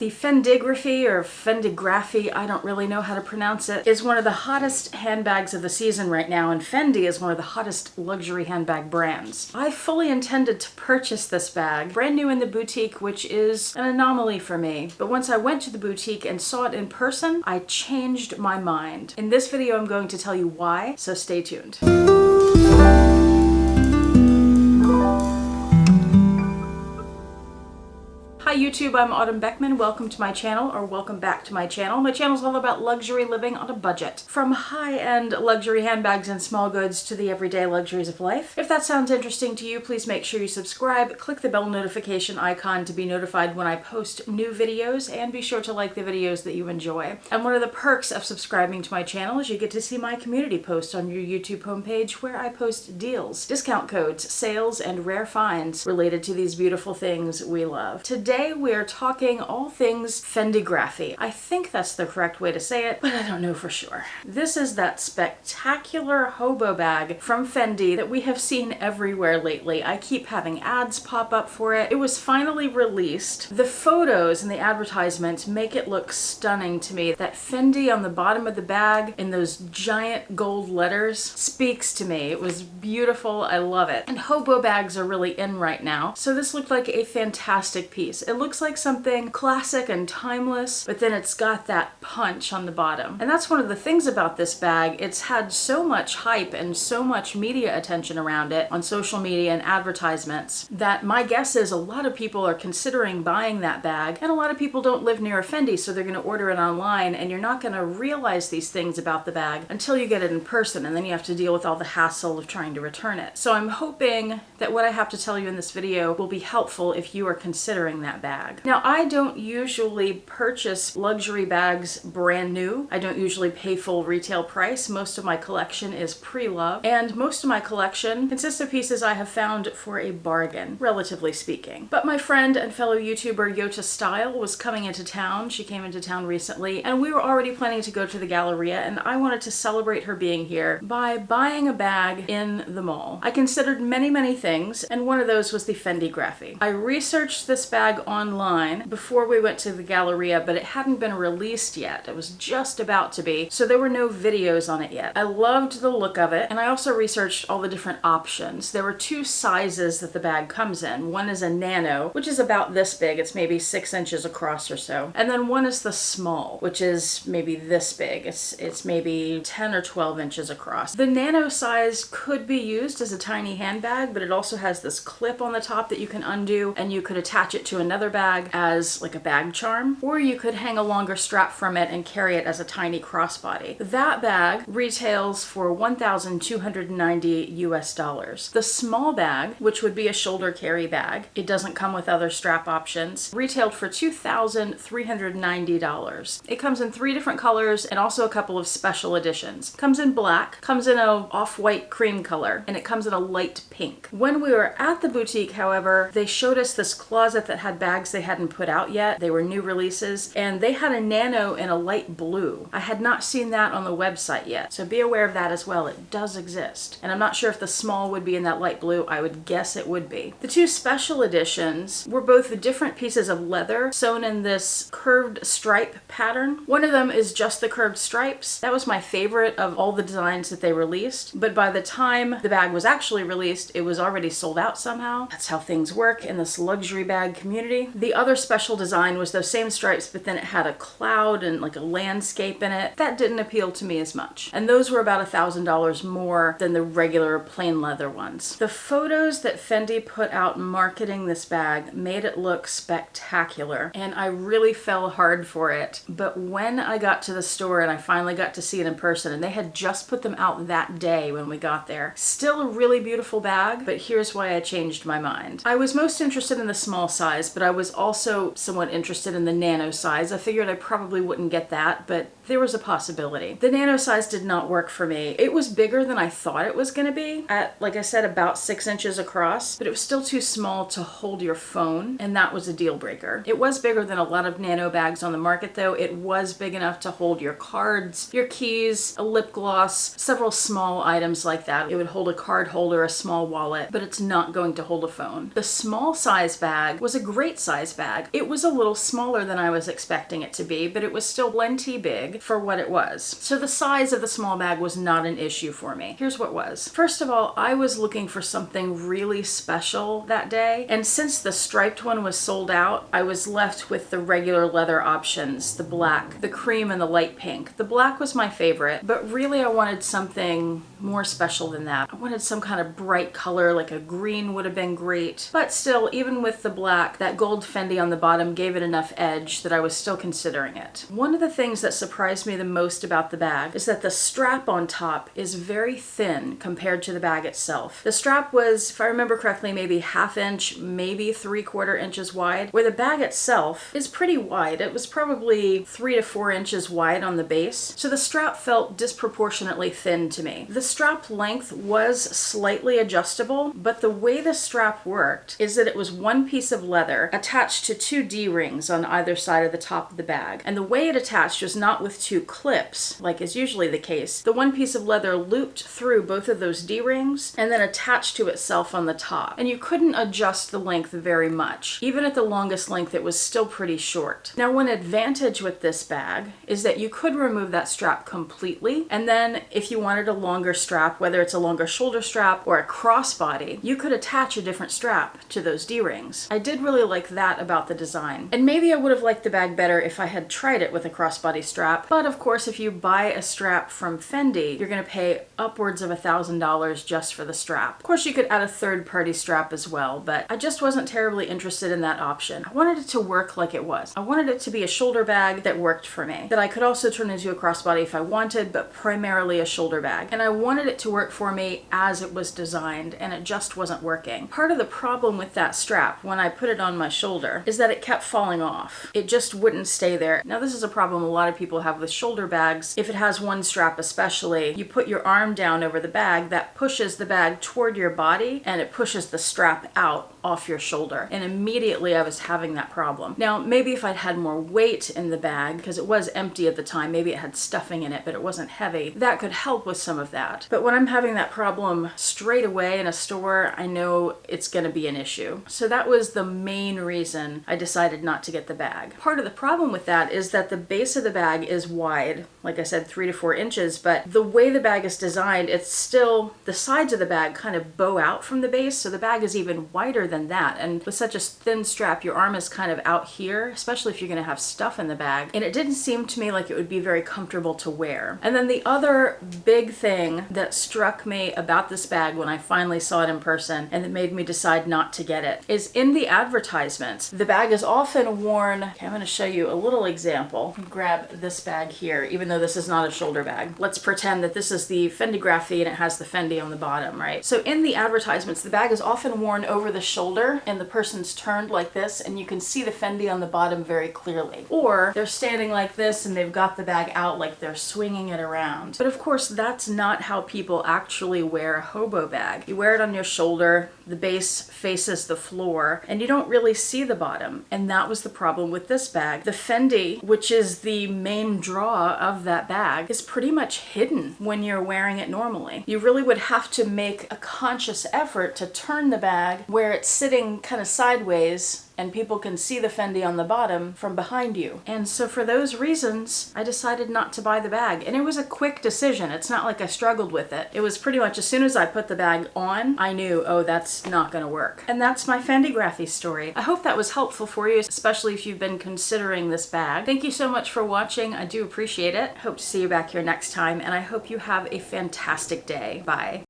The Fendigraphy or Fendigraphy, I don't really know how to pronounce it, is one of the hottest handbags of the season right now, and Fendi is one of the hottest luxury handbag brands. I fully intended to purchase this bag, brand new in the boutique, which is an anomaly for me. But once I went to the boutique and saw it in person, I changed my mind. In this video, I'm going to tell you why, so stay tuned. Hi YouTube, I'm Autumn Beckman. Welcome to my channel, or welcome back to my channel. My channel is all about luxury living on a budget. From high-end luxury handbags and small goods to the everyday luxuries of life. If that sounds interesting to you, please make sure you subscribe, click the bell notification icon to be notified when I post new videos, and be sure to like the videos that you enjoy. And one of the perks of subscribing to my channel is you get to see my community post on your YouTube homepage where I post deals, discount codes, sales, and rare finds related to these beautiful things we love. Today we are talking all things Fendigraphy. I think that's the correct way to say it, but I don't know for sure. This is that spectacular hobo bag from Fendi that we have seen everywhere lately. I keep having ads pop up for it. It was finally released. The photos and the advertisements make it look stunning to me. That Fendi on the bottom of the bag in those giant gold letters speaks to me. It was beautiful. I love it. And hobo bags are really in right now, so this looked like a fantastic piece. It looks like something classic and timeless, but then it's got that punch on the bottom. And that's one of the things about this bag. It's had so much hype and so much media attention around it on social media and advertisements that my guess is a lot of people are considering buying that bag, and a lot of people don't live near a Fendi, so they're going to order it online, and you're not going to realize these things about the bag until you get it in person, and then you have to deal with all the hassle of trying to return it. So I'm hoping that what I have to tell you in this video will be helpful if you are considering that bag. Now, I don't usually purchase luxury bags brand new. I don't usually pay full retail price. Most of my collection is pre-loved, and most of my collection consists of pieces I have found for a bargain, relatively speaking. But my friend and fellow YouTuber Yota Style was coming into town. She came into town recently, and we were already planning to go to the Galleria, and I wanted to celebrate her being here by buying a bag in the mall. I considered many things, and one of those was the Fendigraphy. I researched this bag online before we went to the Galleria, but it hadn't been released yet. It was just about to be, so there were no videos on it yet. I loved the look of it, and I also researched all the different options. There were two sizes that the bag comes in. One is a nano, which is about this big. It's maybe 6 inches across or so. And then one is the small, which is maybe this big. It's maybe 10 or 12 inches across. The nano size could be used as a tiny handbag, but it also has this clip on the top that you can undo, and you could attach it to another bag as like a bag charm, or you could hang a longer strap from it and carry it as a tiny crossbody. That bag retails for $1,290 US. The small bag, which would be a shoulder carry bag, it doesn't come with other strap options, retailed for $2,390. It comes in 3 different colors and also a couple of special editions. Comes in black, comes in a off-white cream color, and it comes in a light pink. When we were at the boutique, however, they showed us this closet that had bags they hadn't put out yet. They were new releases, and they had a nano in a light blue. I had not seen that on the website yet, so be aware of that as well. It does exist. And I'm not sure if the small would be in that light blue. I would guess it would be. The 2 special editions were both different pieces of leather sewn in this curved stripe pattern. One of them is just the curved stripes. That was my favorite of all the designs that they released, but by the time the bag was actually released, it was already sold out somehow. That's how things work in this luxury bag community. The other special design was those same stripes, but then it had a cloud and like a landscape in it. That didn't appeal to me as much. And those were about $1,000 more than the regular plain leather ones. The photos that Fendi put out marketing this bag made it look spectacular, and I really fell hard for it. But when I got to the store and I finally got to see it in person, and they had just put them out that day when we got there, still a really beautiful bag, but here's why I changed my mind. I was most interested in the small size, but I was also somewhat interested in the nano size. I figured I probably wouldn't get that, but there was a possibility. The nano size did not work for me. It was bigger than I thought it was going to be at, like I said, about 6 inches across, but it was still too small to hold your phone, and that was a deal breaker. It was bigger than a lot of nano bags on the market though. It was big enough to hold your cards, your keys, a lip gloss, several small items like that. It would hold a card holder, a small wallet, but it's not going to hold a phone. The small size bag was a great great size bag. It was a little smaller than I was expecting it to be, but it was still plenty big for what it was. So the size of the small bag was not an issue for me. Here's what was. First of all, I was looking for something really special that day, and since the striped one was sold out, I was left with the regular leather options, the black, the cream, and the light pink. The black was my favorite, but really I wanted something more special than that. I wanted some kind of bright color, like a green would have been great. But still, even with the black, that gold Fendi on the bottom gave it enough edge that I was still considering it. One of the things that surprised me the most about the bag is that the strap on top is very thin compared to the bag itself. The strap was, if I remember correctly, maybe 1/2 inch, maybe 3/4 inches wide, where the bag itself is pretty wide. It was probably 3 to 4 inches wide on the base, so the strap felt disproportionately thin to me. The strap length was slightly adjustable, but the way the strap worked is that it was one piece of leather attached to 2 D-rings on either side of the top of the bag. And the way it attached was not with 2 clips, like is usually the case. The one piece of leather looped through both of those D-rings and then attached to itself on the top. And you couldn't adjust the length very much. Even at the longest length, it was still pretty short. Now, one advantage with this bag is that you could remove that strap completely, and then if you wanted a longer strap, whether it's a longer shoulder strap or a crossbody, you could attach a different strap to those D-rings. I did really like that about the design. And maybe I would have liked the bag better if I had tried it with a crossbody strap, but of course if you buy a strap from Fendi, you're going to pay upwards of $1,000 just for the strap. Of course you could add a third-party strap as well, but I just wasn't terribly interested in that option. I wanted it to work like it was. I wanted it to be a shoulder bag that worked for me, that I could also turn into a crossbody if I wanted, but primarily a shoulder bag. And I wanted it to work for me as it was designed, and it just wasn't working. Part of the problem with that strap when I put it on my shoulder is that it kept falling off. It just wouldn't stay there. Now this is a problem a lot of people have with shoulder bags. If it has one strap especially, you put your arm down over the bag, that pushes the bag toward your body and it pushes the strap out off your shoulder. And immediately I was having that problem. Now maybe if I'd had more weight in the bag, because it was empty at the time, maybe it had stuffing in it but it wasn't heavy, that could help with some of that. But when I'm having that problem straight away in a store, I know it's going to be an issue. So that was the main reason I decided not to get the bag. Part of the problem with that is that the base of the bag is wide, like I said, 3 to 4 inches, but the way the bag is designed, it's still, the sides of the bag kind of bow out from the base, so the bag is even wider than that. And with such a thin strap, your arm is kind of out here, especially if you're going to have stuff in the bag. And it didn't seem to me like it would be very comfortable to wear. And then the other big thing that struck me about this bag when I finally saw it in person and that made me decide not to get it is in the advertisements, the bag is often worn. Okay, I'm going to show you a little example. Grab this bag here, even though this is not a shoulder bag. Let's pretend that this is the Fendigraphy and it has the Fendi on the bottom, right? So in the advertisements, the bag is often worn over the shoulder and the person's turned like this and you can see the Fendi on the bottom very clearly. Or they're standing like this and they've got the bag out like they're swinging it around. But of course, that's not how people actually wear a hobo bag. You wear it on your shoulder, the base faces the floor, and you don't really see the bottom. And that was the problem with this bag. The Fendi, which is the main draw of that bag, is pretty much hidden when you're wearing it normally. You really would have to make a conscious effort to turn the bag where it's sitting kind of sideways and people can see the Fendi on the bottom from behind you. And so for those reasons, I decided not to buy the bag. And it was a quick decision. It's not like I struggled with it. It was pretty much as soon as I put the bag on, I knew, oh, that's not gonna work. And that's my Fendigraphy story. I hope that was helpful for you, especially if you've been considering this bag. Thank you so much for watching. I do appreciate it. Hope to see you back here next time, and I hope you have a fantastic day. Bye.